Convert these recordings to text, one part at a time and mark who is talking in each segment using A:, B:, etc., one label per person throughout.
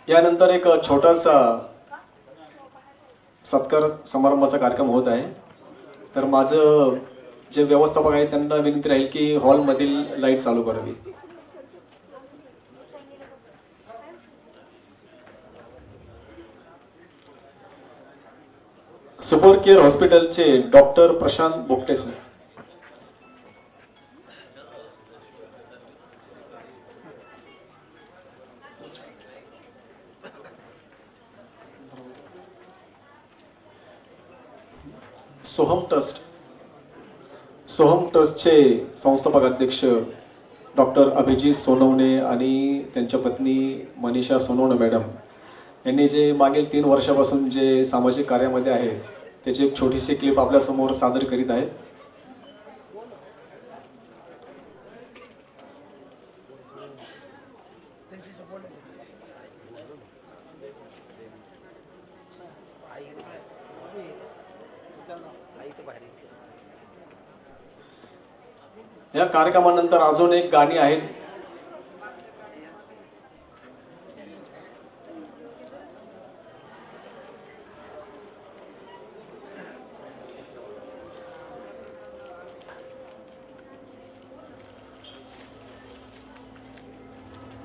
A: यानंतर एक छोटासा सत्कार समारंभाचा कार्यक्रम होत आहे. तर माझं जे व्यवस्थापक आहे त्यांना विनंती राहील की हॉलमधील लाईट चालू करावी. सुपर केअर हॉस्पिटलचे डॉक्टर प्रशांत बोगटे सर. सोहम ट्रस्टचे संस्थापक अध्यक्ष डॉक्टर अभिजित सोनवणे आणि त्यांच्या पत्नी मनीषा सोनवणे मॅडम यांनी जे मागील 3 वर्षापासून जे सामाजिक कार्यामध्ये आहे त्याची एक छोटीशी क्लिप आपल्यासमोर सादर करीत आहे. या कार्यक्रमानंतर अजून एक गाणी आहेत.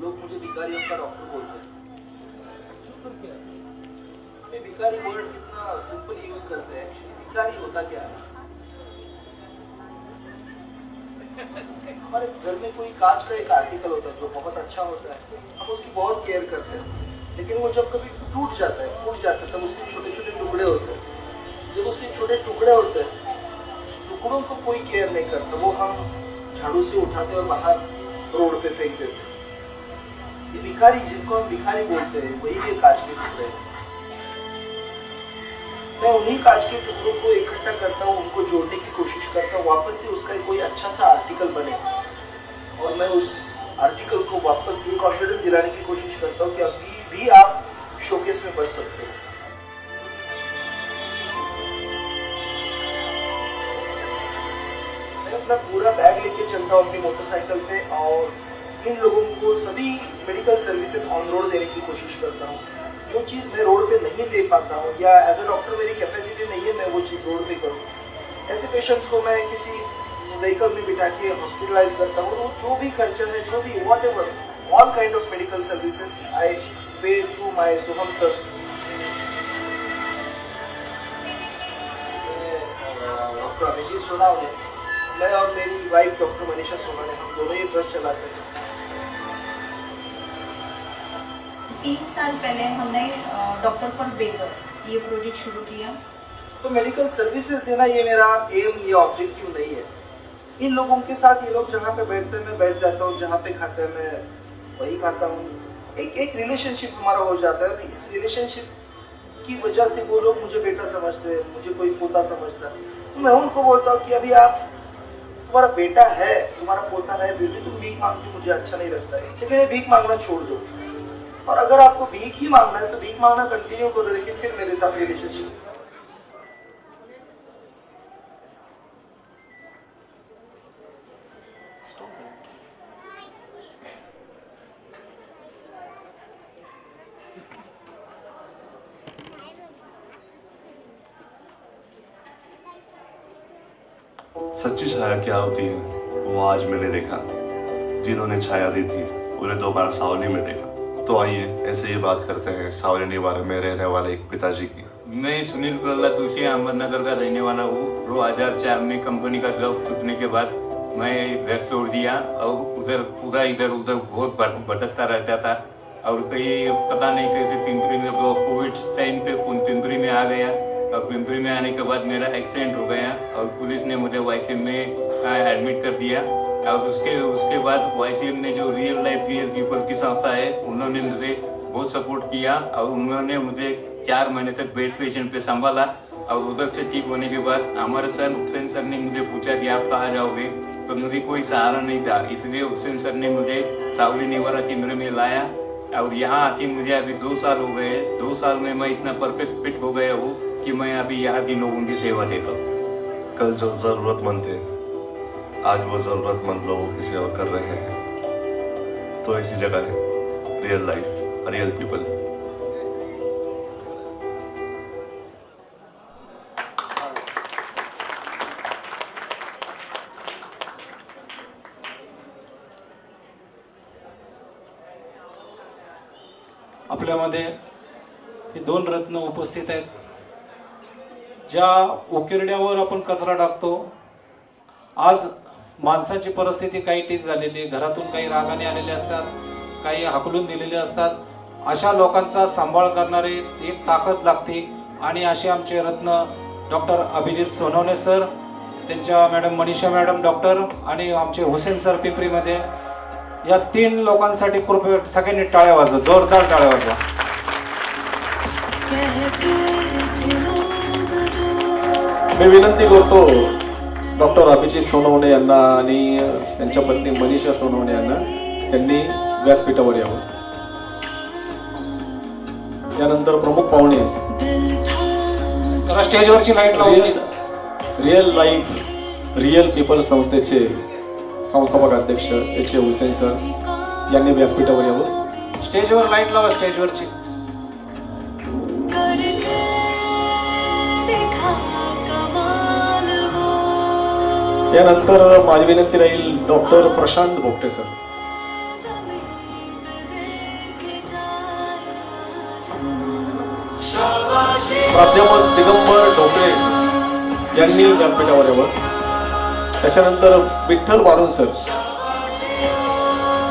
B: लोग मुझे भिखारियों का डॉक्टर बोलते हैं. मैं भिखारी वर्ड कितना सिंपल यूज करते हैं. एक्चुअली भिखारी होता क्या है? हमारे घर में कोई कांच का एक आर्टिकल होता है जो बहुत अच्छा होता है, हम उसकी बहुत केयर करते हैं, लेकिन वो जब कभी टूट जाता है, फूट जाता है, तब उसके छोटे छोटे टुकड़े होते हैं. जब उसके छोटे टुकड़े होते हैं, उस टुकड़ों को कोई केयर नहीं करता, वो हम झाड़ू से उठाते और बाहर रोड पे फेंक देते हैं. ये भिखारी जिनको हम भिखारी बोलते हैं वही ये कांच के टुकड़े हैं. मैं उन्हीं कांच के टुकड़ों को इकट्ठा करता हूँ, उनको जोड़ने की कोशिश करता हूँ, वापस से उसका कोई अच्छा सा आर्टिकल बने और मैं उस आर्टिकल को वापस ये कॉन्फिडेंस दिलाने की कोशिश करता हूँ कि अभी भी आप शोकेस में बच सकते हो. मैं अपना पूरा बैग लेके चलता हूँ अपनी मोटरसाइकिल पे और इन लोगों को सभी मेडिकल सर्विसेज ऑन रोड देने की कोशिश करता हूँ. जो चीज़ मैं रोड पे नहीं दे पाता हूँ या एज अ डॉक्टर मेरी कैपेसिटी नहीं है मैं वो चीज़ रोड पे करूँ. ऐसे पेशेंट्स को मैं किसी व्हीकल में बिठा के हॉस्पिटलाइज करता हूँ. वो जो भी खर्चा है, जो भी whatever all kind of medical services I pay through my Soham trust. Doctor Abhijit Sonawane, मैं और मेरी वाइफ डॉक्टर मनीषा सोनावने, हम दोनों ही ट्रस्ट चलाते हैं.
C: 3 साल पहले हमने डॉक्टर फॉर बेगर ये प्रोजेक्ट शुरू किया.
B: तो मेडिकल सर्विसेज देना ये मेरा एम या ऑब्जेक्टिव नहीं है. इन लोगों के साथ ये लोग जहाँ पे बैठते हैं मैं बैठ जाता हूँ, जहाँ पे खाते हैं मैं वही खाता हूँ. एक रिलेशनशिप हमारा हो जाता है और इस रिलेशनशिप की वजह से वो लोग मुझे बेटा समझते हैं, मुझे कोई पोता समझता है. तो मैं उनको बोलता हूँ कि अभी आप तुम्हारा बेटा है, तुम्हारा पोता है, फिर भी तुम भीख मांगते मुझे अच्छा नहीं लगता है, लेकिन ये भीख मांगना छोड़ दो. और अगर आपको भीख ही मांगना है तो भीख मांगना कंटिन्यू करो, लेकिन फिर मेरे साथ रिलेशनशिप.
D: सच्ची छाया क्या होती है वो आज मैंने देखा. जिन्होंने छाया दी थी उन्हें दोबारा सावली में देखा. तो आइए ऐसे ही बात करते हैं सावली निवारण में रहने वाले एक पिताजी की.
E: मैं सुनील प्रहलाद जोशी अहमदनगर का रहने वाला हूँ. 2004 में कंपनी का जॉब छूटने के बाद मैं घर छोड़ दिया और उधर पूरा इधर उधर बहुत भटकता रहता था और कहीं पता नहीं कैसे पिंपरी में कोविड टाइम पे पिंपरी में आ गया और पिंपरी में आने के बाद मेरा एक्सीडेंट हो गया और पुलिस ने मुझे वाईसीएम में एडमिट कर दिया. और उसके बाद वाईसीएम ने जो रियल लाइफ पीएल की संस्था है उन्होंने मुझे बहुत सपोर्ट किया और उन्होंने मुझे 4 महीने तक बेड पेशेंट पे संभाला. और उधर से ठीक होने के बाद हमारे सर हुसैन सर ने मुझे पूछा कि आप कहाँ जाओगे, तो मुझे कोई सहारा नहीं था, इसलिए हुसैन सर ने मुझे सावली निवारा केंद्र में लाया और यहाँ आके मुझे अभी 2 साल हो गए. 2 साल में मैं इतना परफेक्ट फिट हो गया हूँ कि मैं अभी यहाँ की लोगों की सेवा देता हूँ.
D: कल जो जरूरतमंद थे आज वो जरूरतमंद लोगों की सेवा कर रहे हैं. तो ऐसी जगह है रियल लाइफ, रियल पीपल.
F: आपल्यामध्ये हे 2 रत्न उपस्थित आहेत. ज्या उकिरड्यावर आपण कचरा टाकतो, आज माणसाची परिस्थिती काही टीच झालेली आहे. घरातून काही रागाने आलेले असतात, काही हाकलून दिलेले असतात. अशा लोकांचा सांभाळ करणारे एक ताकद लागते आणि असे आमचे रत्न डॉक्टर अभिजित सोनवणे सर, त्यांच्या मॅडम मनीषा मॅडम डॉक्टर आणि आमचे हुसेन सर पिंपरीमध्ये, या 3 लोकांसाठी कृपया सगळ्यांनी टाळ्या वाजवा, जोरदार टाळ्या वाजवा.
A: मी विनंती करतो डॉक्टर अभिजित सोनवणे यांना आणि त्यांच्या पत्नी मनीषा सोनवणे यांना, त्यांनी व्यासपीठावर यावं. यानंतर प्रमुख पाहुणे
F: जरा स्टेजवरची लाईट लावून
A: रिअल लाईफ रिअल पीपल संस्थेचे संस्थापक अध्यक्ष एच ए हुसेन सर यांनी व्यासपीठावर यावं.
F: स्टेजवर लाईट लावा, स्टेजवरची.
A: यानंतर माझी विनंती राहील डॉक्टर प्रशांत भोगटे सर. प्राध्यापक दिगंबर ढोकळे यांनी व्यासपीठावर यावं. त्याच्यानंतर विठ्ठल वारुण सर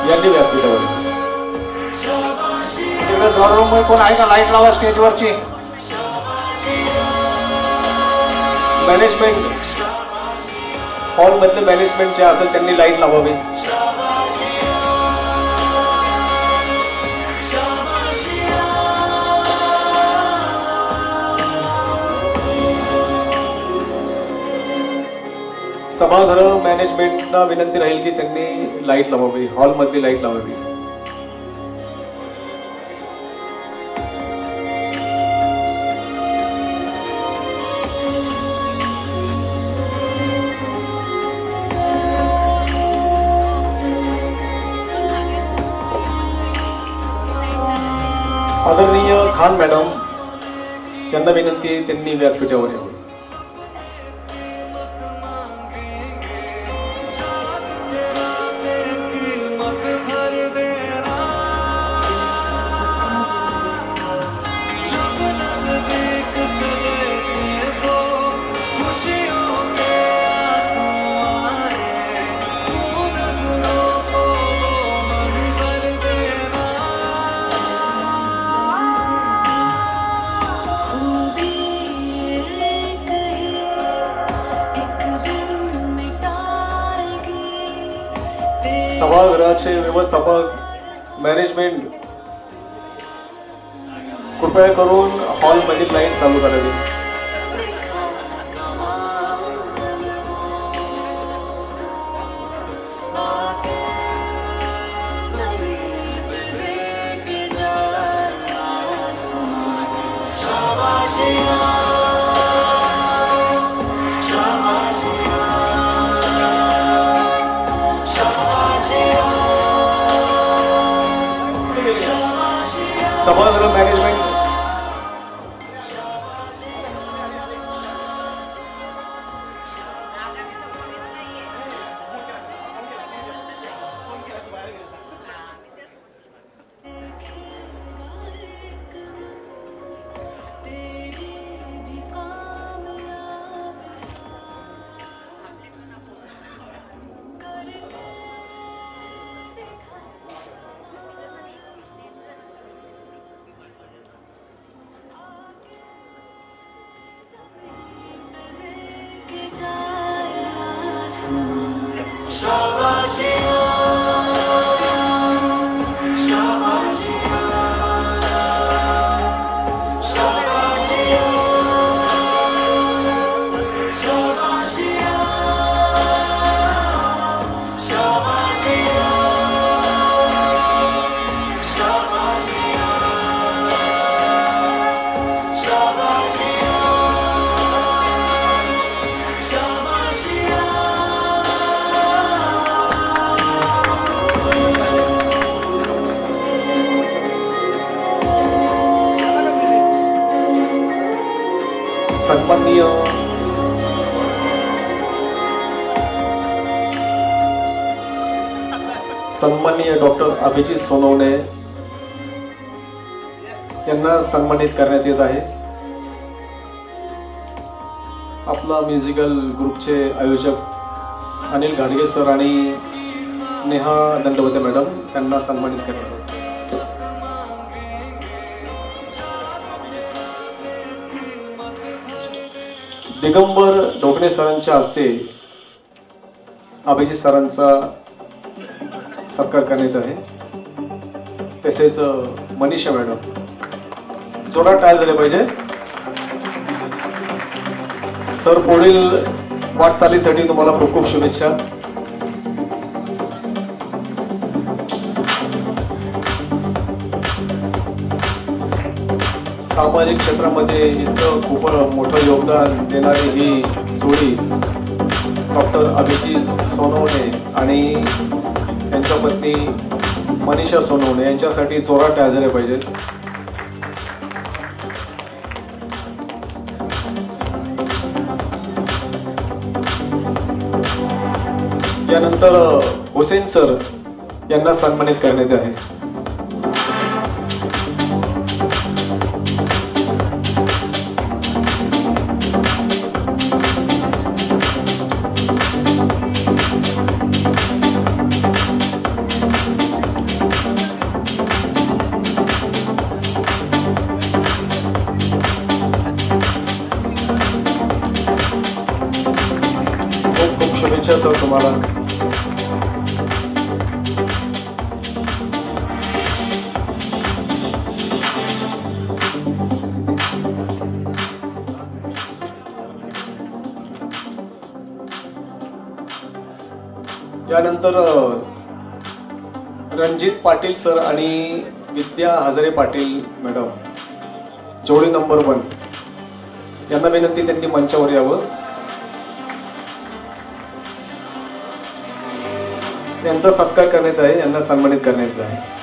A: यांनी व्यासपीठावर यावं.
F: ड्रॉइंग रूम कोण आहे का? लाईट लावा स्टेजवरची.
A: मॅनेजमेंट हॉलमधले मॅनेजमेंट जे असेल त्यांनी लाईट लावावी. सभागृह मॅनेजमेंटला विनंती राहील की त्यांनी लाईट लावावी, हॉलमधली लाईट लावावी. आदरणीय खान मॅडम यांना विनंती आहे, त्यांनी व्यासपीठावर यावं. सभागृहाचे व्यवस्थापक मॅनेजमेंट कृपया करून हॉलमधील लाईट चालू करावी. सभागृह मॅनेजमेंट सन्माननीय डॉक्टर अभिजित सोनवणे यांना सन्मानित करण्यात येत आहे. आपला म्युझिकल ग्रुपचे आयोजक अनिल घाडगे सर आणि नेहा दंडवते मॅडम यांना सन्मानित करण्यात येत आहे. दिगंबर ढोकणे सरांच्या हस्ते अभिजित सरांचा सत्कार करण्यात आहे. तसेच मनीषा मॅडम जोरात टाळ झाले पाहिजे. सर पुढील वाटचालीसाठी तुम्हाला खूप खूप शुभेच्छा. सामाजिक क्षेत्रामध्ये इतकं खूप मोठं योगदान देणारी ही जोडी डॉक्टर अभिजित सोनवणे आणि त्यांच्या पत्नी मनीषा सोनवणे यांच्यासाठी जोरात टाळ्या झाल्या पाहिजेत. यानंतर हुसेन सर यांना सन्मानित करण्यात आहे. खूप खूप शुभेच्छा सर तुम्हाला. यानंतर रणजित पाटील सर आणि विद्या हजारे पाटील मॅडम जोडी नंबर 1 यांना विनंती त्यांनी मंचावर यावं. यांचा सत्कार करण्यात आहे. यांना सन्मानित करण्यात आहे.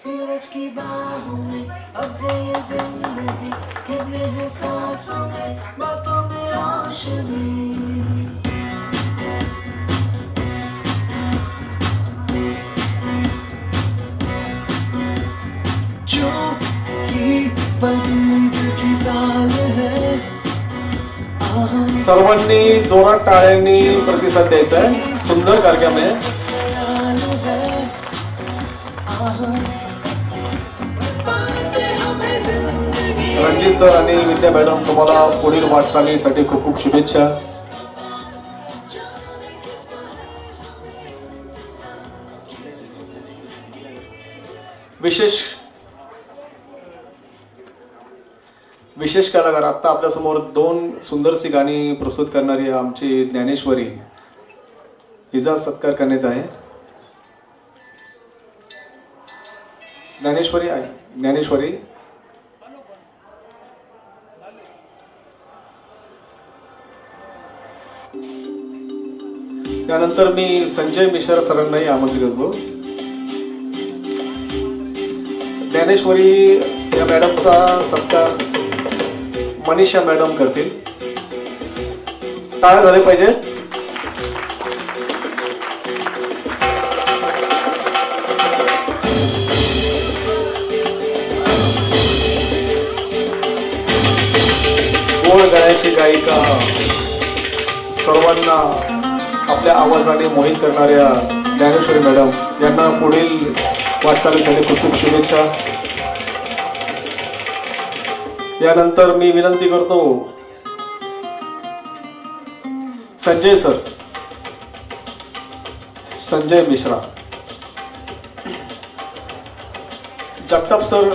G: सूरज की बाहों में अब है ये जिंदगी, कितने हैं सांसों में बातों में रोशनी. जो की बंद की ताल है.
A: सर्वांनी जोरात टाळ्यांनी प्रतिसाद द्यायचा आहे. सुंदर कार्यक्रम आहे. रणजित सर आणि विद्या मॅडम तुम्हाला पुढील वाटचालीसाठी खूप खूप शुभेच्छा. विशेष कलाकार आता आपल्यासमोर 2 सुंदरशी गाणी प्रस्तुत करणारी आमची ज्ञानेश्वरी हिचा सत्कार करण्यात आहे. ज्ञानेश्वरी त्यानंतर मी संजय मिश्रा सरांनाही आमंत्रित करतो. ज्ञानेश्वरी या मॅडमचा सत्कार मनीषा मॅडम करतील. टाळ्या झाले पाहिजे. गोड गळ्याची गायिका सर्वांना आपल्या आवाजाने मोहित करणाऱ्या ज्ञानेश्वरी मॅडम यांना पुढील वाटचालीसाठी खूप खूप शुभेच्छा. यानंतर मी विनंती करतो संजय मिश्रा, जगताप सर,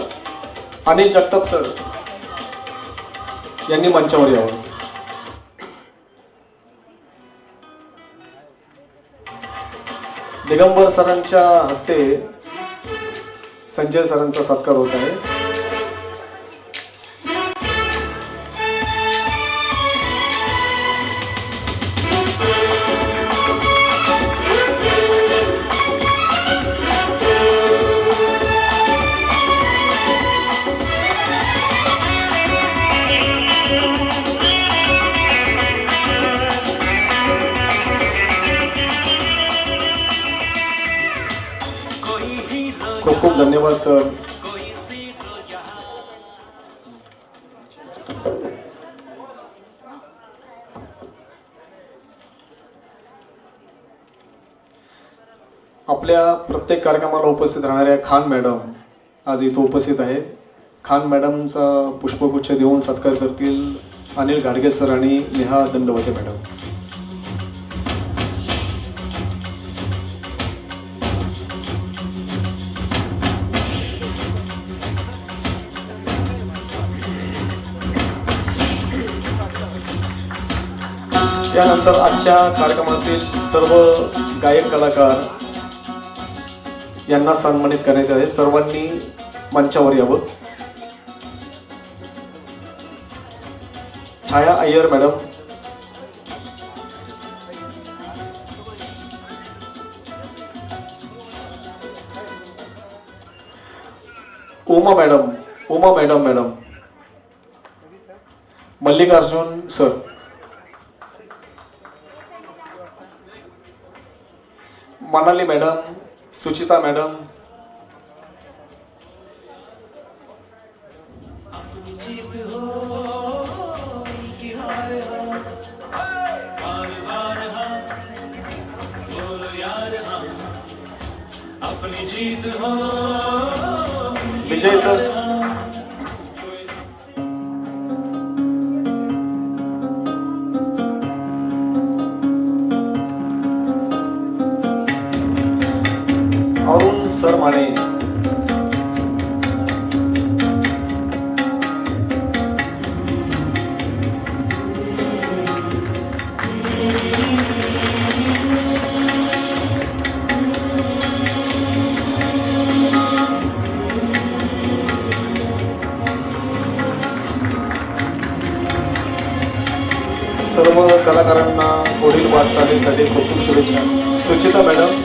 A: अनिल जगताप सर यांनी मंचावर यावं. दिगंबर सरांच्या हस्ते संजय सरांचा सत्कार होत आहे. खूप खूप धन्यवाद सर. आपल्या प्रत्येक कार्यक्रमाला उपस्थित राहणाऱ्या खान मॅडम आज इथं उपस्थित आहे. खान मॅडमचा पुष्पगुच्छ देऊन सत्कार करतील अनिल गाडगे सर आणि नेहा दंडवते मॅडम. त्यानंतर आजच्या कार्यक्रमातील सर्व गायक कलाकार यांना सन्मानित करण्यात आहे. सर्वांनी मंचावर यावं. Chhaya Iyer madam, Uma madam, Mallikarjun sir, Manali madam, Suchita madam, Vijay sir, Arun sir Mane, सर्व कलाकारांना पुढील वाटचालीसाठी खूप खूप शुभेच्छा. Suchita madam,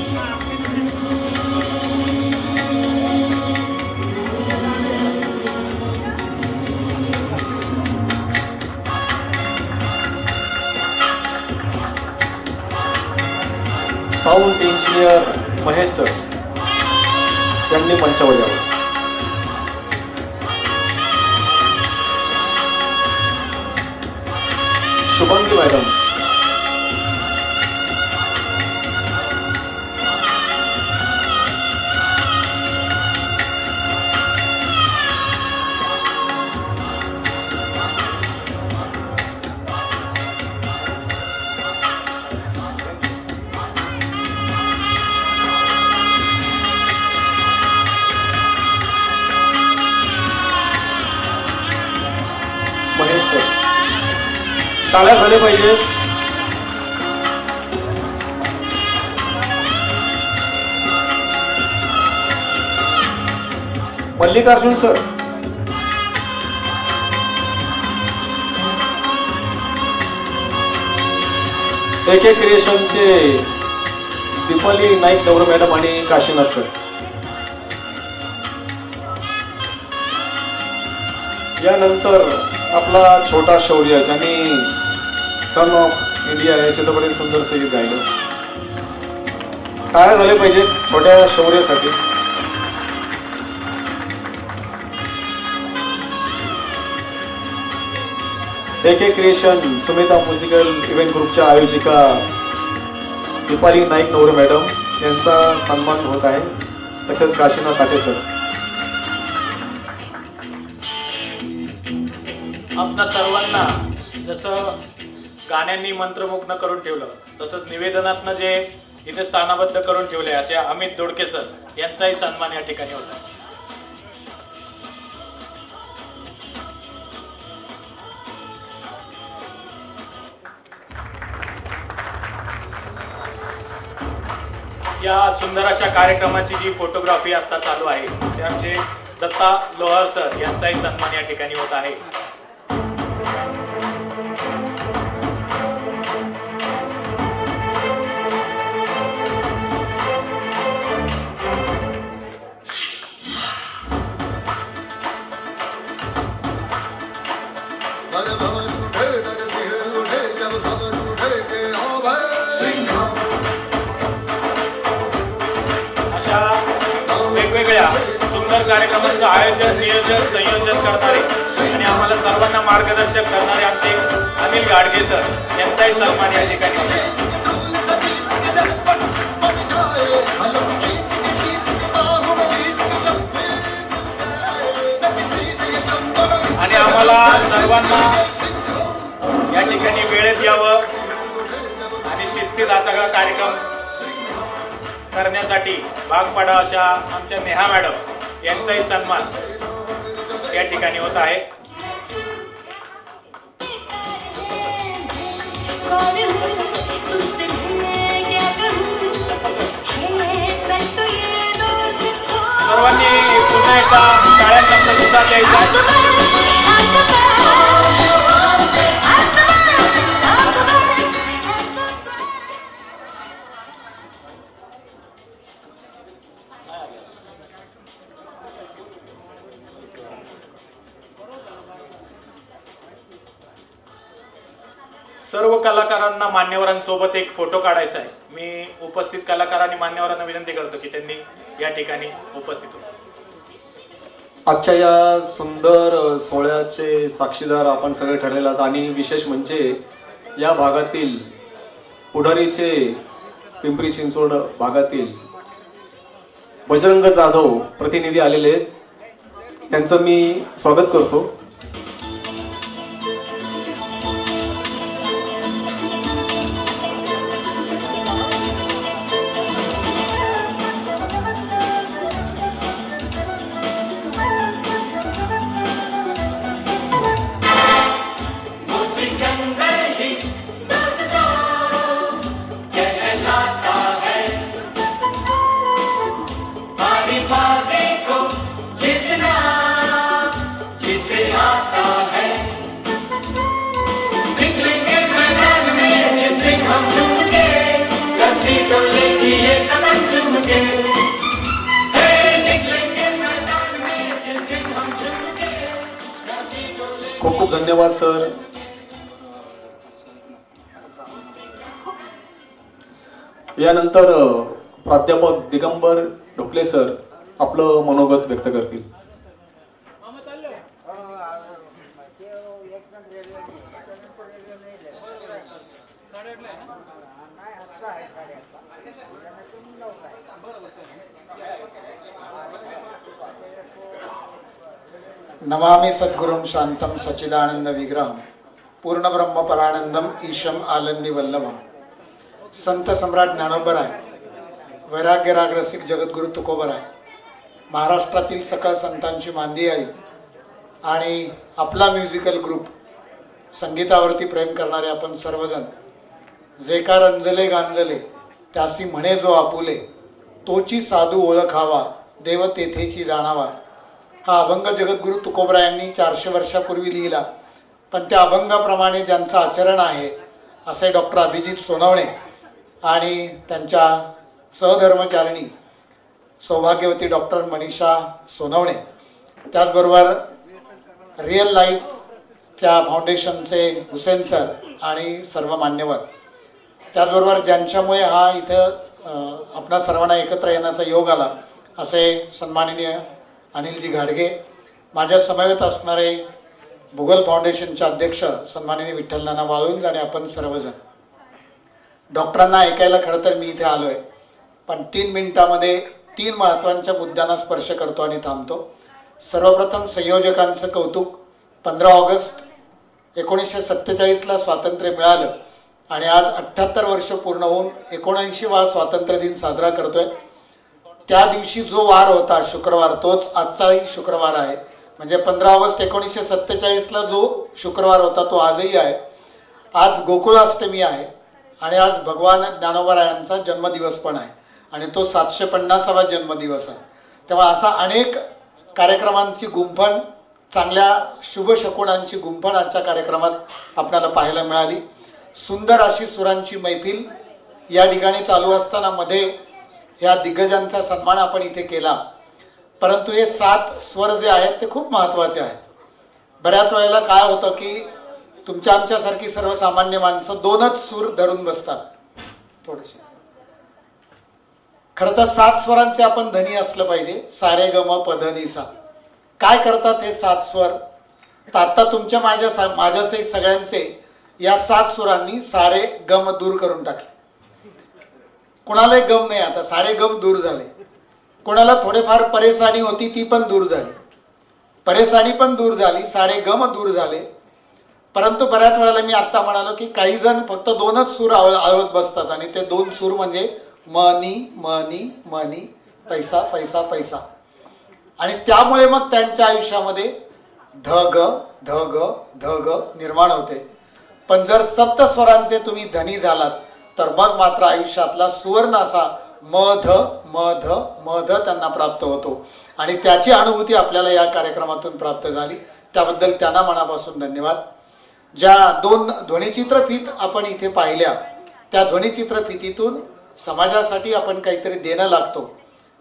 A: sound engineer Mahesh sir यांनी मंचावर यावं. शुभंगी मॅडम, महेश सर, टाळ्या झाले पाहिजे. मल्लिकार्जुन सर, AK क्रिएशनचे दीपाली नाईक गौरव मॅडम आणि काशीनाथ सर. यानंतर आपला छोटा शौर्य ज्यांनी सन ऑफ इंडिया या चित्रपटात सुंदर संगीत गायलं. टाळ्या झाले पाहिजेत छोट्या शौर्यासाठी. AK creation Sumita musical event ग्रुपच्या आयोजिका दीपाली नाईक नवरे मॅडम यांचा सन्मान होत आहे. तसेच काशीनाथ ताटे सर.
H: आपणा सर्वांना जसं गाण्यांनी मंत्रमुग्ध करून ठेवलं तसंच निवेदनातनं जे इथे स्थानाबद्ध करून ठेवले असे अमित दोडके सर यांचाही सन्मान या ठिकाणी होता. या सुंदर अशा कार्यक्रमाची जी फोटोग्राफी आता चालू आहे ते आमचे दत्ता लोहार सर यांचाही सन्मान या ठिकाणी होत आहे. अशा वेगवेगळ्या कार्यक्रमाचं आयोजन नियोजन संयोजन करणारे आणि आम्हाला सर्वांना मार्गदर्शक करणारे आमचे अनिल गाडगे सर यांचाही सन्मान या ठिकाणी होतो. आणि आम्हाला सर्वांना या ठिकाणी वेळेत यावं आणि शिस्तीत हा सगळा कार्यक्रम करण्यासाठी भाग पडा अशा आमच्या नेहा मॅडम यांचाही सन्मान या ठिकाणी होत आहे. सर्वांनी पुन्हा एकदा टाळ्यांचा प्रतिसाद द्यायचा. सर्व कलाकारांना मान्यवरांसोबत एक फोटो काढायचा आहे. मी उपस्थित कलाकार आणि मान्यवरांना विनंती करतो की त्यांनी या ठिकाणी उपस्थित होतो.
A: आजच्या या सुंदर सोहळ्याचे साक्षीदार आपण सगळे ठरलेले आहात आणि विशेष म्हणजे या भागातील पुढारीचे पिंपरी चिंचवड भागातील बजरंग जाधव प्रतिनिधी आलेले आहेत. त्यांचं मी स्वागत करतो. खूप खूप धन्यवाद सर. यानंतर प्राध्यापक दिगंबर ढोकले सर आपलं मनोगत व्यक्त करतील.
I: नमामि सद्गुरुं शांतं सच्चिदानंद विग्रहं पूर्ण ब्रह्म परानंदम ईशम आनंदी वल्लभम. संत सम्राट ज्ञानोबराय, वैराग्य राग रसिक जगद्गुरु तुकोबराय, महाराष्ट्रातील सकल संतांची मांदी आई आणि आपला म्युझिकल ग्रुप संगीतावरती प्रेम करणारे आपण सर्वजण, जे का रंजले गांजले त्यासी म्हणे जो आपुले, तोची साधू ओळखावा देव तेथेची जाणावा. हा अभंग जगद्गुरु तुकोबरायांनी 400 वर्षापूर्वी लिहिला. पण त्या अभंगाप्रमाणे ज्यांचं आचरण आहे असे डॉक्टर अभिजित सोनवणे आणि त्यांच्या सहधर्मचारिणी सौभाग्यवती डॉक्टर मनीषा सोनवणे, त्याचबरोबर रिअल लाईफच्या फाउंडेशनचे हुसेन सर आणि सर्व मान्यवर, त्याचबरोबर ज्यांच्यामुळे हा इथं आपणा सर्वांना एकत्र येण्याचा योग आला असे सन्माननीय अनिलजी गाडगे, माझ्या समवेत असणारे भूगोल फाउंडेशनचे अध्यक्ष सन्माननीय विठ्ठल नाना वाळुंज आणि आपण सर्वजण. डॉक्टरांना ऐकायला खरं तर मी इथे आलो आहे, पण 3 मिनिटामध्ये 3 महत्त्वाच्या मुद्द्यांना स्पर्श करतो आणि थांबतो. सर्वप्रथम संयोजकांचं कौतुक. 15 ऑगस्ट 1947ला स्वातंत्र्य मिळालं आणि आज 78 वर्ष पूर्ण होऊन 79वा स्वातंत्र्य दिन साजरा करतोय. त्या दिवशी जो वार होता शुक्रवार, तोच आजचाही शुक्रवार आहे. म्हणजे 15 ऑगस्ट 1947ला जो शुक्रवार होता तो आजही आहे. आज गोकुळाष्टमी आहे आणि आज भगवान ज्ञानोबरायांचा जन्मदिवस पण आहे आणि तो 750वा जन्मदिवस आहे. तेव्हा असा अनेक कार्यक्रमांची गुंफण, चांगल्या शुभ शकुनांची गुंफण आजच्या कार्यक्रमात आपल्याला पाहायला मिळाली. सुंदर अशी सुरांची मैफिल या ठिकाणी चालू असताना मध्ये या दिग्गजांचा सन्मान आपण इथे केला. परंतु हे 7 स्वर जे आहेत ते खूप महत्त्वाचे आहेत. बऱ्याच वेळेला काय होतं की तुमच्या आमच्यासारखी सर्वसामान्य माणसं 2च सूर धरून बसतात. थोडेसे खरं तर 7 स्वरांचे आपण धनी असलं पाहिजे. सारे ग म प ध नि सा. काय करतात हे 7 स्वर? तर आता तुमच्या माझ्यासहित सगळ्यांचे या 7 सुरांनी सारे गम दूर करून टाकले. कोणालाही गम नाही, आता सारे गम दूर झाले. कोणाला थोडेफार परेशानी होती ती पण दूर झाली, परेशानी पण दूर झाली, सारे गम दूर झाले. परंतु बऱ्याच वेळेला मी आता म्हणालो की काही जण फक्त 2च सूर आळवत बसतात आणि ते 2 सूर म्हणजे मनी मनी मनी, पैसा पैसा पैसा. आणि त्यामुळे मग त्यांच्या आयुष्यामध्ये धग धग धग निर्माण होते. पण जर सप्तस्वरांचे तुम्ही धनी झालात तर मग मात्र आयुष्यातला सुवर्ण असा मध मध मध त्यांना प्राप्त होतो. आणि त्याची अनुभूती आपल्याला या कार्यक्रमातून प्राप्त झाली, त्याबद्दल त्यांना मनापासून धन्यवाद. ज्या 2 ध्वनिचित्रफीत आपण इथे पाहिल्या त्या ध्वनिचित्रफितीतून समाजासाठी आपण काहीतरी देणं लागतो.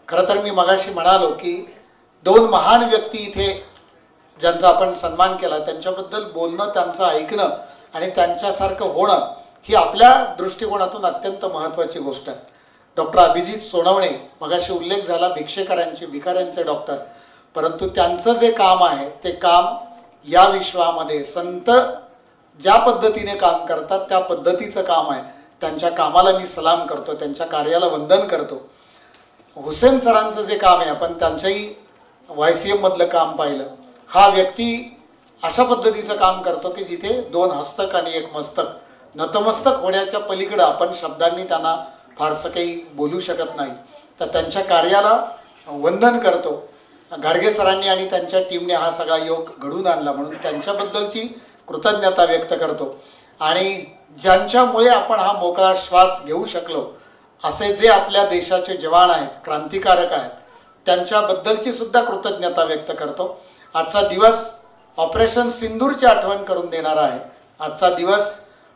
I: खरं तर मी मगाशी म्हणालो की 2 महान व्यक्ती इथे ज्यांचा आपण सन्मान केला त्यांच्याबद्दल बोलणं, त्यांचं ऐकणं आणि त्यांच्यासारखं होणं ही आपल्या दृष्टिकोनातून अत्यंत महत्त्वाची गोष्ट आहे. डॉक्टर अभिजित सोनवणे, मगाशी उल्लेख झाला भिक्षेकरांचे भिकाऱ्यांचे डॉक्टर, परंतु त्यांचं जे काम आहे ते काम या विश्वामध्ये संत ज्या पद्धतीने काम करतात त्या पद्धतीचं काम आहे. त्यांच्या कामाला मी सलाम करतो, त्यांच्या कार्याला वंदन करतो. हुसेन सरांचं जे काम आहे, आपण त्यांचंही YCM मधलं काम पाहिलं. हा व्यक्ती अशा पद्धतीचं काम करतो की जिथे 2 हस्तक आणि 1 मस्तक, नतमस्तक होण्याच्या पलीकडं आपण शब्दांनी त्यांना फारसं काही बोलू शकत नाही. तर त्यांच्या कार्याला वंदन करतो. गाडगे सरांनी आणि त्यांच्या टीमने हा सगळा योग घडून आणला म्हणून त्यांच्याबद्दलची कृतज्ञता व्यक्त करतो. आणि ज्यांच्यामुळे आपण हा मोकळा श्वास घेऊ शकलो असे जे आपल्या देशाचे जवान आहेत, क्रांतिकारक आहेत, त्यांच्याबद्दलची सुद्धा कृतज्ञता व्यक्त करतो. आजचा दिवस ऑपरेशन सिंदूरची आठवण करून देणारा आहे. आजचा दिवस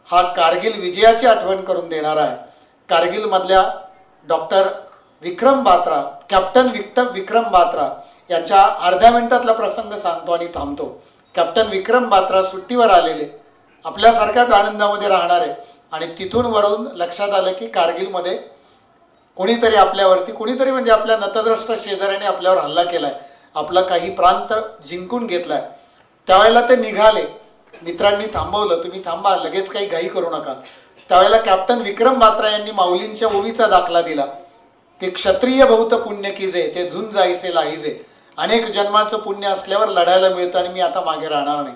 I: हा कारगिल विजयाची आठवण करून देणारा आहे. कारगिलमधल्या डॉक्टर विक्रम बात्रा, कॅप्टन विक्रम बात्रा यांच्या अर्ध्या मिनिटातला प्रसंग सांगतो आणि थांबतो. कॅप्टन विक्रम बात्रा सुट्टीवर आलेले, आपल्यासारख्याच आनंदामध्ये राहणारे, आणि तिथून वरून लक्षात आलं की कारगिलमध्ये कोणीतरी आपल्यावरती, कोणीतरी म्हणजे आपल्या नतद्रष्ट शेजाऱ्याने आपल्यावर हल्ला केलाय, आपला काही प्रांत जिंकून घेतलाय. त्यावेळेला ते निघाले, मित्रांनी थांबवलं, तुम्ही थांबा, लगेच काही घाई करू नका. त्यावेळेला कॅप्टन विक्रम बात्रा यांनी माऊलींच्या ओवीचा दाखला दिला की क्षत्रिय बहुत पुण्य कीजे ते झुंज जायचे लाहिजे. अनेक जन्माचं पुण्य असल्यावर लढायला मिळतं आणि मी आता मागे राहणार नाही.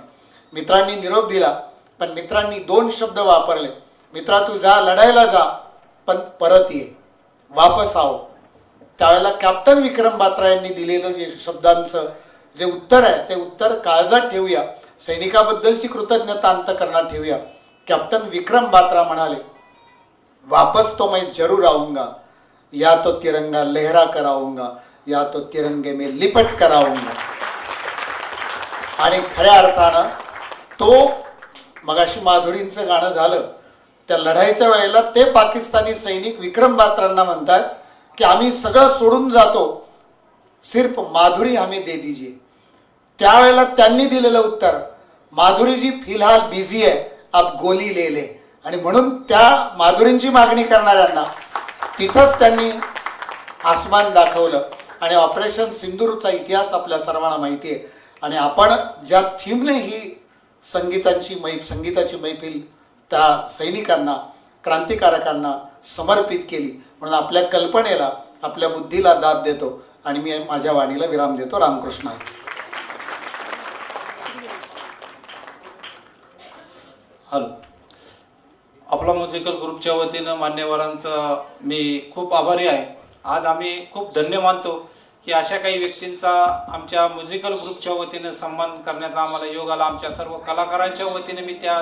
I: मित्रांनी निरोप दिला, पण मित्रांनी 2 शब्द वापरले. मित्रा, तू जा, लढायला जा, पण परत ये, वापस आव. त्यावेळेला कॅप्टन विक्रम बात्रा यांनी दिलेलं जे शब्दांचं जे उत्तर आहे ते उत्तर काळजात ठेवूया. सैनिकाबद्दलची कृतज्ञता अंतःकरणात ठेवूया. कॅप्टन विक्रम बात्रा म्हणाले, वापस तो मैं जरूर आऊंगा, या तो तिरंगा लहरा कर आऊंगा, या तो तिरंगे में लिपट कर आऊंगा. आणि खऱ्या अर्थानं तो मगाशी माधुरींचं गाणं झालं, त्या लढाईच्या वेळेला ते पाकिस्तानी सैनिक विक्रम बात्रांना म्हणतात की आम्ही सगळं सोडून जातो, सिर्फ माधुरी हमें दे दीजिए. त्यावेळेला त्यांनी दिलेलं उत्तर, माधुरी जी फिलहाल बिझी आहे, अब गोली ले ले. आणि म्हणून त्या माधुरींची मागणी करणाऱ्यांना तिथंच त्यांनी आसमान दाखवलं. आणि ऑपरेशन सिंदूरचा इतिहास आपल्या सर्वांना माहिती आहे. आणि आपण ज्या थीमने ही संगीताची मैफिल त्या सैनिकांना, क्रांतिकारकांना समर्पित केली, म्हणून आपल्या कल्पनेला, आपल्या बुद्धीला दाद देतो आणि मी माझ्या वाणीला विराम देतो. रामकृष्ण.
F: हॅलो, आपला म्युझिकल ग्रुपच्या वतीनं मान्यवरांचा मी खूप आभारी आहे. आज आम्ही खूप धन्य मानतो की अशा काही व्यक्तींचा आमच्या म्युझिकल ग्रुपच्या वतीनं सन्मान करण्याचा आम्हाला योग आला. आमच्या सर्व कलाकारांच्या वतीने मी त्या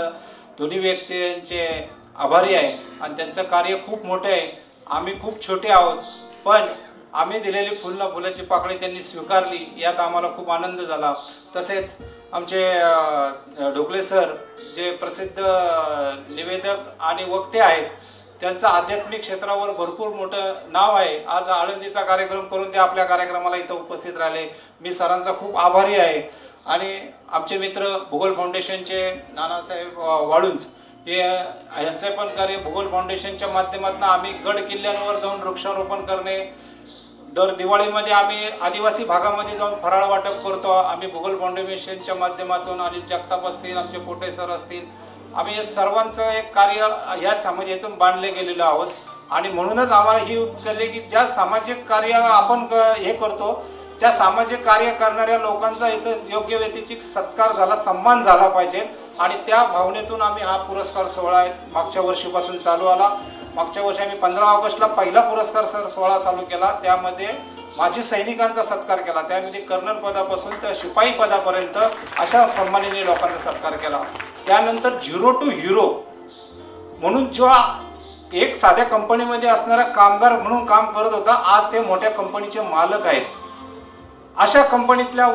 F: दोन्ही व्यक्तींचे आभारी आहे आणि त्यांचं कार्य खूप मोठं आहे. आम्ही खूप छोटे आहोत, पण आम्ही दिलेली फुलाची पाकळी त्यांनी स्वीकारली, यात आम्हाला खूप आनंद झाला. तसेच आमचे ढोकले सर जे प्रसिद्ध निवेदक आणि वक्ते आहेत, त्यांचं आध्यात्मिक क्षेत्रावर भरपूर मोठं नाव आहे. आज आळंदीचा कार्यक्रम करून ते आपल्या कार्यक्रमाला इथं उपस्थित राहिले. मी सरांचा खूप आभारी आहे. आणि आमचे मित्र भूगोल फाउंडेशनचे नानासाहेब वाळुंज हे यांचं पण कार्य भूगोल फाउंडेशनच्या माध्यमातून आम्ही गड किल्ल्यांवर जाऊन वृक्षारोपण करणे, दर दिवाळीमध्ये आम्ही आदिवासी भागामध्ये जाऊन फराळ वाटप करतो. आम्ही भूगोल फाउंडेशनच्या माध्यमातून अनिल जगताप असतील, आमचे कोटे सर असतील, आम्ही सर्वांचं एक कार्य या समाजातून बांधले गेलेलो आहोत. आणि म्हणूनच आम्हाला ही कळले की ज्या सामाजिक कार्य आपण हे करतो त्या सामाजिक कार्य करणाऱ्या लोकांचा इथं योग्य वेळेची सत्कार झाला, सन्मान झाला पाहिजे. आणि त्या भावनेतून आम्ही हा पुरस्कार सोहळा मागच्या वर्षीपासून चालू आला. मागच्या वर्षी आम्ही 15 ऑगस्टला पहिला पुरस्कार सोहळा चालू केला. त्यामध्ये माजी सैनिकांचा सत्कार केला, त्यामध्ये कर्नल पदापासून तर शिपाई पदापर्यंत अशा सन्माननीय लोकांचा सत्कार केला. त्यानंतर 0 to हिरो म्हणून जेव्हा एक साध्या कंपनीमध्ये असणारा कामगार म्हणून काम करत होता, आज ते मोठ्या कंपनीचे मालक आहेत. अशा कंपनीतल्या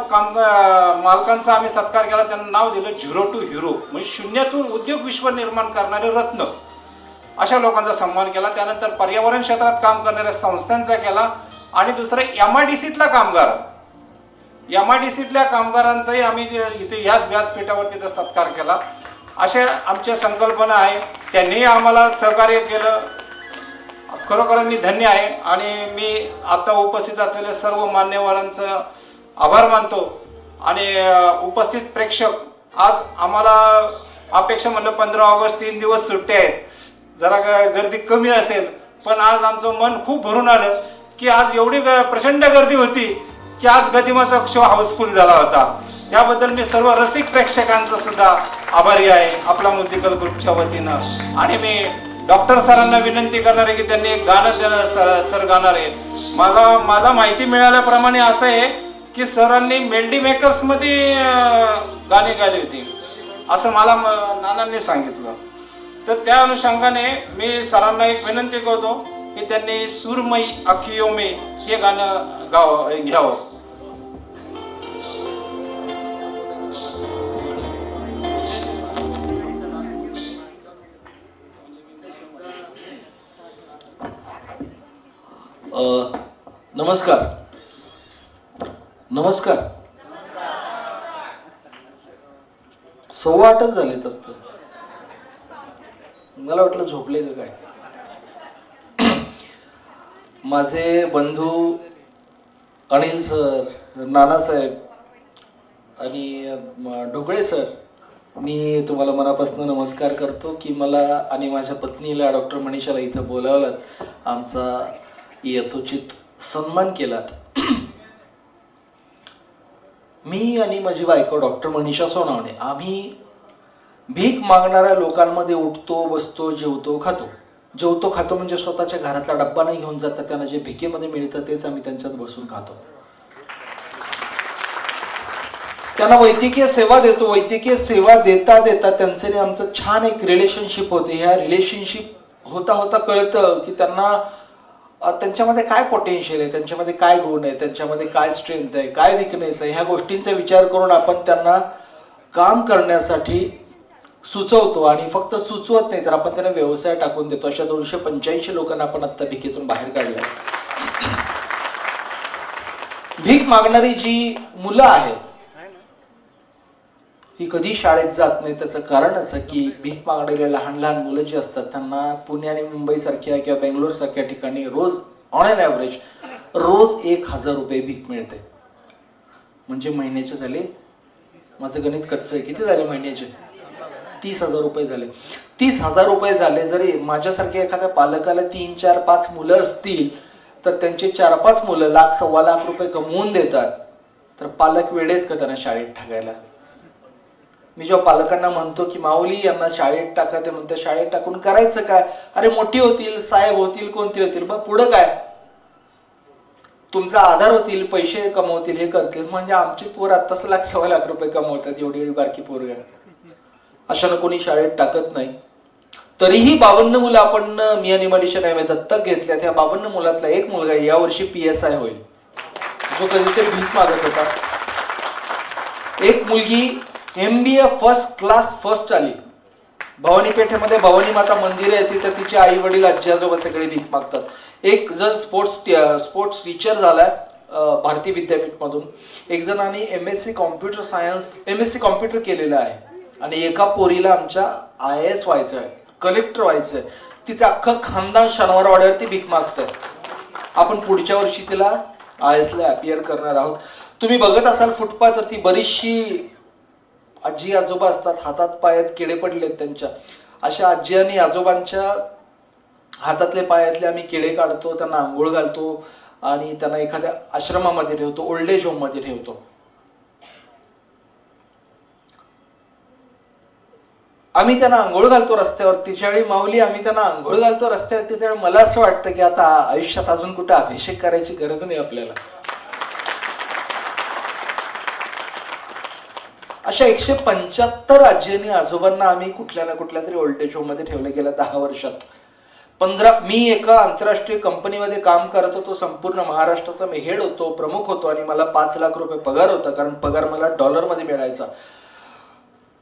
F: मालकांचा आम्ही सत्कार केला. त्यांना नाव दिलं 0 to हिरो, म्हणजे शून्यातून उद्योग विश्व निर्माण करणारे रत्न, अशा लोकांचा सन्मान केला. त्यानंतर पर्यावरण क्षेत्रात काम करणाऱ्या संस्थांचा केला. आणि दुसरं MIDCतला कामगार, MIDCतल्या कामगारांचाही आम्ही इथे याच व्यासपीठावर तिथं सत्कार केला. अशा आमच्या संकल्पना आहे. त्यांनी आम्हाला सहकार्य केलं, खरोखर मी धन्य आहे. आणि मी आता उपस्थित असलेल्या सर्व मान्यवरांचं आभार मानतो. आणि उपस्थित प्रेक्षक, आज आम्हाला अपेक्षा म्हणलं 15 ऑगस्ट 3 दिवस सुट्टे आहेत, जरा गर्दी कमी असेल, पण आज आमचं मन खूप भरून आलं की आज एवढी प्रचंड गर्दी होती की आज गदिमाचा शो हाऊसफुल झाला होता. याबद्दल मी सर्व रसिक प्रेक्षकांचा सुद्धा आभारी आहे आपला म्युझिकल ग्रुपच्या वतीनं. आणि मी डॉक्टर सरांना विनंती करणार आहे की त्यांनी एक गाणं सर गाणार आहे. मला माहिती मिळाल्याप्रमाणे असं आहे की सरांनी मेलडी मेकर्स मध्ये गाणी गाली होती असं मला नानांनी सांगितलं. तर त्या अनुषंगाने मी सरांना एक विनंती करतो की त्यांनी सुरमई अखियो में हे गाणं घ्यावं.
J: नमस्कार. नमस्कार. 8:15 झाले तर मला वाटलं झोपले का काय. माझे बंधू अनिल सर, नानासाहेब आणि ढोकळे सर, मी तुम्हाला मनापासून नमस्कार करतो की मला आणि माझ्या पत्नीला डॉक्टर मनीषाला इथं बोलावलात, आमचा यथोचित सन्मान केलात. मी आणि माझी बायको डॉक्टर मनीषा सोनवणे, आम्ही भीक मागणाऱ्या लोकांमध्ये उठतो, बसतो, जेवतो खातो म्हणजे स्वतःच्या घरातला डब्बा नाही घेऊन जातात, त्यांना जे भिकेमध्ये मिळतं तेच आम्ही त्यांच्यात बसून खातो. त्यांना वैद्यकीय सेवा देतो. वैद्यकीय सेवा देता देता त्यांचं आणि आमचं छान एक रिलेशनशिप होते. ह्या रिलेशनशिप होता होता कळतं की त्यांच्यामध्ये काय पोटेन्शियल आहे, त्यांच्यामध्ये काय गुण आहे, त्यांच्यामध्ये काय स्ट्रेंथ आहे, काय विकनेस आहे, ह्या गोष्टींचा विचार करून आपण त्यांना काम करण्यासाठी सुचवतो. आणि फक्त सुचवत नाही तर आपण त्यांना व्यवसाय टाकून देतो. अशा 285 लोकांना आपण आत्ता भिकेतून बाहेर काढलं. भीक मागणारी जी मुलं आहेत ही कधी शाळेत जात नाही. त्याचं कारण असं की भीक मागणारी लहान लहान मुलं जी असतात त्यांना पुणे आणि मुंबई सारख्या किंवा बेंगलोर सारख्या ठिकाणी रोज ऑन एन ॲव्हरेज रोज 1,000 रुपये भीक मिळते. म्हणजे महिन्याचे झाले, माझं गणित कच्चं आहे, किती झाले महिन्याचे? 30,000 रुपये झाले. 30,000 रुपये झाले. जरी माझ्यासारख्या एखाद्या पालकाला 3, 4, 5 मुलं असतील तर त्यांचे 4-5 मुलं लाख, 1.25 लाख रुपये कमवून देतात. तर पालक वेळेत का त्यांना शाळेत टाकायला? मी जेव्हा पालकांना म्हणतो की माऊली यांना शाळेत टाका, ते म्हणतात शाळेत टाकून करायचं काय? अरे मोठी होतील, साहेब होतील, कोणती होतील, मग पुढं काय? तुमचा आधार होतील, पैसे कमवतील, हे करतील. म्हणजे आमची पोर आत्ताच 1.25 लाख रुपये कमवतात, एवढी बारकी पोरं. अशानं कोणी शाळेत टाकत नाही. तरीही 52 मुलं आपण मी आणि मनीषा नामे दत्तक घेतल्या. त्या 52 मुलातला एक मुलगा यावर्षी PSI होईल, जो कधीतरी भीक मागत होता. एक मुलगी MBA फर्स्ट क्लास फर्स्ट आली. भवानी पेठेमध्ये भवानी माता मंदिर आहे, तिथे तिचे आई वडील, आजी आजोबा सगळे भीक मागतात. एक जण स्पोर्ट्स टीचर झालाय भारती विद्यापीठ मधून. एक जणांनी MSc computer science, MSc computer केलेलं आहे. आणि एका पोरीला आमच्या IAS व्हायचं आहे, कलेक्टर व्हायचं आहे. तिथे अख्खं खानदान शनिवारवाड्यावरती भीक मागतंय. आपण पुढच्या वर्षी तिला आयएसला अपियर करणार आहोत. तुम्ही बघत असाल फुटपाथवरती बरीचशी आजी आजोबा असतात, हातात पायात किडे पडलेत त्यांच्या. अशा आजी आणि आजोबांच्या हातातले पायातले आम्ही किडे काढतो, त्यांना आंघोळ घालतो आणि त्यांना एखाद्या आश्रमामध्ये ठेवतो, ओल्ड एज होम मध्ये ठेवतो. आम्ही त्यांना आंघोळ घालतो रस्त्यावरती. ज्यावेळी माऊली आम्ही त्यांना आंघोळ घालतो रस्त्यावरती, त्यावेळी मला असं वाटतं की आता आयुष्यात अजून कुठं अभिषेक करायची गरज नाही आपल्याला. अशा 175 आजी आणि आजोबांना आम्ही कुठल्या ना कुठल्या तरी ओल्ड एज होम मध्ये ठेवले गेल्या 10 वर्षात. मी एका आंतरराष्ट्रीय कंपनीमध्ये काम करत होतो. संपूर्ण महाराष्ट्राचा मी हेड होतो, प्रमुख होतो आणि मला 5 लाख रुपये पगार होता, कारण पगार मला डॉलरमध्ये मिळायचा.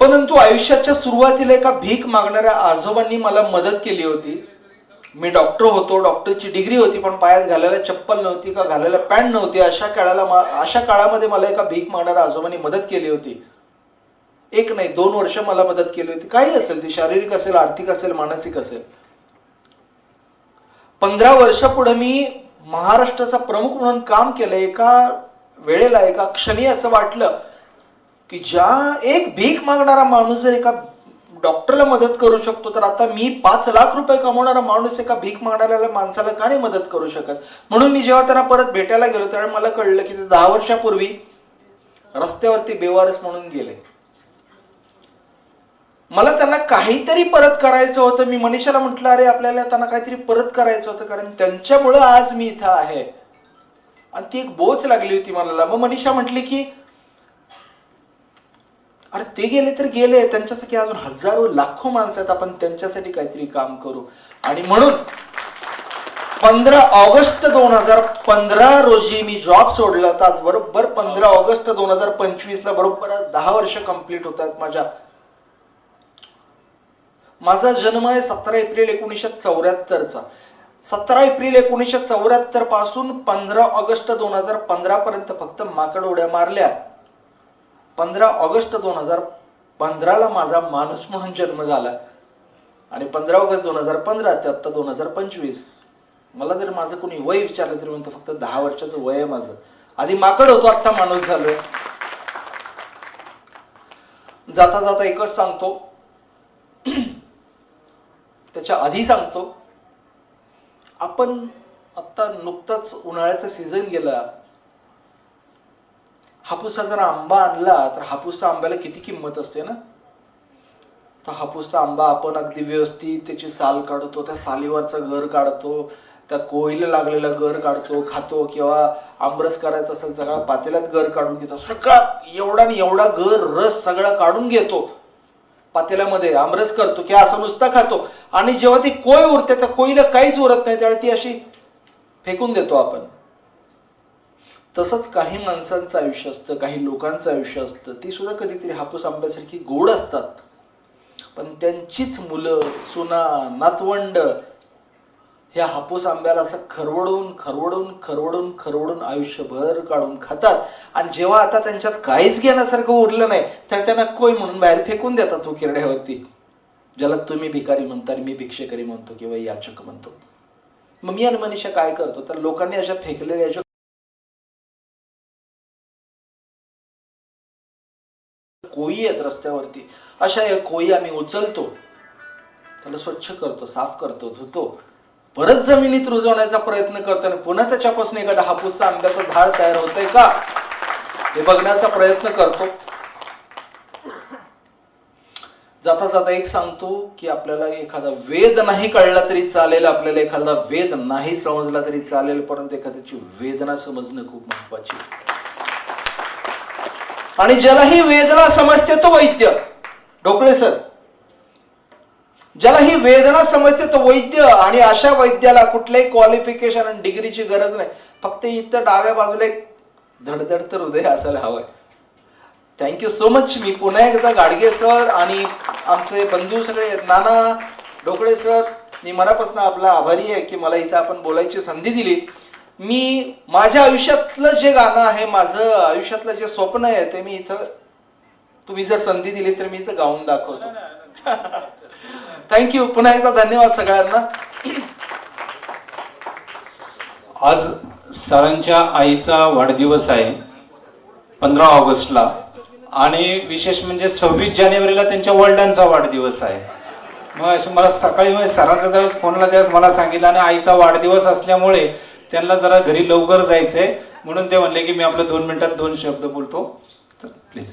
J: परंतु आयुष्याच्या सुरुवातीला एका भीक मागणाऱ्या आजोबांनी मला मदत केली होती. मी डॉक्टर होतो, डॉक्टरची डिग्री होती, पण पायात घालायला चप्पल नव्हती का घालायला पॅन्ट नव्हती. अशा काळामध्ये मला एका भीक मागणाऱ्या आजोबांनी मदत केली होती. 1 नाही 2 वर्ष मला मदत केली होती. काही असेल ती, शारीरिक असेल, आर्थिक असेल, मानसिक असेल. 15 वर्षापुढे मी महाराष्ट्राचा प्रमुख म्हणून काम केलं. एका वेळेला एका क्षणी असं वाटलं की ज्या एक भीक मागणारा माणूस जर एका डॉक्टरला मदत करू शकतो, तर आता मी 5 लाख रुपये कमवणारा माणूस एका भीक मागणाऱ्या माणसाला का नाही मदत करू शकत. म्हणून मी जेव्हा त्यांना परत भेटायला गेलो त्यावेळी मला कळलं की ते 10 वर्षापूर्वी रस्त्यावरती बेवारस म्हणून गेले. मला त्यांना काहीतरी परत करायचं होतं. मी मनीषाला म्हटलं अरे आपल्याला त्यांना काहीतरी परत करायचं होतं, कारण त्यांच्यामुळे आज मी इथं आहे. आणि ती एक बोच लागली होती मला. मग मनीषा म्हटली की अरे ते गेले तर गेले, त्यांच्यासाठी अजून हजारो लाखो माणसं आहेत, आपण त्यांच्यासाठी काहीतरी काम करू. आणि म्हणून 15 ऑगस्ट 2015 रोजी मी जॉब सोडला. तर आज बरोबर 15 ऑगस्ट 2025 ला बरोबर आज 10 वर्ष कंप्लीट होत आहेत. माझा जन्म आहे 17 एप्रिल 1974चा. 17 एप्रिल 1974 पासून 15 ऑगस्ट 2015 पर्यंत फक्त माकड उड्या मारल्या. 15 ऑगस्ट 2015 ला माझा माणूस म्हणून जन्म झाला आणि 15 ऑगस्ट 2015 ते आता 2025. मला जर माझं कोणी वय विचारलं तरी म्हणतो फक्त 10 वर्षाचं वय आहे माझं. आधी माकड होतो, आता माणूस झालोय. जाता जाता एकच सांगतो, त्याच्या आधी सांगतो, आपण आता नुकताच उन्हाळ्याचा सीझन गेला. हापूसचा जर आंबा आणला तर हापूसच्या आंब्याला किती किंमत असते ना. तर हापूसचा आंबा आपण अगदी व्यवस्थित त्याची साल काढतो, त्या सालीवरचं गर काढतो, त्या कोळीला लागलेला गर काढतो, खातो. किंवा आमरस करायचा असेल जरा पातेल्यात गर काढून घेतो. सगळा एवढा आणि एवढा गर रस सगळा काढून घेतो, पातेल्यामध्ये आमरस करतो किंवा असं नुसता खातो. आणि जेव्हा ती कोय उरते त्या कोयीला काहीच उरत नाही, त्यावेळी ती अशी फेकून देतो आपण. तसंच काही माणसांचं आयुष्य असतं, काही लोकांचं आयुष्य असतं. ती सुद्धा कधीतरी हापूस आंब्यासारखी गोड असतात, पण त्यांचीच मुलं, सुना, नातवंड ह्या हापूस आंब्याला असं खरवडून खरवडून खरवडून खरवडून आयुष्यभर काढून खातात. आणि जेव्हा आता त्यांच्यात काहीच घेण्यासारखं उरलं नाही तर त्यांना कोय म्हणून बाहेर फेकून देतात उकिरड्यावरती, ज्याला तुम्ही भिकारी म्हणता, मी भिक्षेकरी म्हणतो किंवा याचक म्हणतो. मग मी आणि मनीषा काय करतो, तर लोकांनी अशा फेकलेल्या याच्या कोयी आहेत रस्त्यावरती, अशा या कोयी आम्ही उचलतो, त्याला स्वच्छ करतो, साफ करतो, धुतो, परत जमिनीत रुजवण्याचा प्रयत्न करतो आणि पुन्हा त्याच्यापासून एखादा हापूसचा आंब्याचं झाड तयार होतंय का हे बघण्याचा प्रयत्न करतो. जाता जाता एक सांगतो की आपल्याला एखादा वेद नाही कळला तरी चालेल, आपल्याला एखादा वेद नाही समजला तरी चालेल, परंतु एखाद्याची वेदना समजणं खूप महत्वाची. आणि ज्याला ही वेदना समजते तो वैद्य. ढोकळे सर, ज्याला ही वेदना समजते तो वैद्य. आणि अशा वैद्याला कुठल्याही क्वालिफिकेशन आणि डिग्रीची गरज नाही, फक्त इथं डाव्या बाजूला एक धडधडतं हृदय असायला हवंय. Thank you so much. मी पुन्हा एकदा गाडगे सर आणि आमचे बंधू सगळे नाना ढोकळे सर, मी मनापासून आपला आभारी आहे की मला इथं आपण बोलायची संधी दिली. मी माझ्या आयुष्यातलं जे गाणं आहे, माझं आयुष्यातलं जे स्वप्न आहे ते मी इथं, तुम्ही जर संधी दिली तर मी इथं गाऊन दाखवतो. थँक्यू. पुन्हा एकदा धन्यवाद सगळ्यांना.
F: आज सरांच्या आईचा वाढदिवस आहे 15 ऑगस्टला, आणि विशेष म्हणजे 26 जानेवारीला त्यांच्या वडिलांचा वाढदिवस आहे. मग अशी मला सकाळी म्हणजे सरांचा त्यावेळेस फोनला त्यावेळेस मला सांगितलं, आणि आईचा वाढदिवस असल्यामुळे त्यांना जरा घरी लवकर जायचंय, म्हणून ते म्हणले की मी आपलं 2 मिनिटात 2 शब्द बोलतो, तर प्लीज.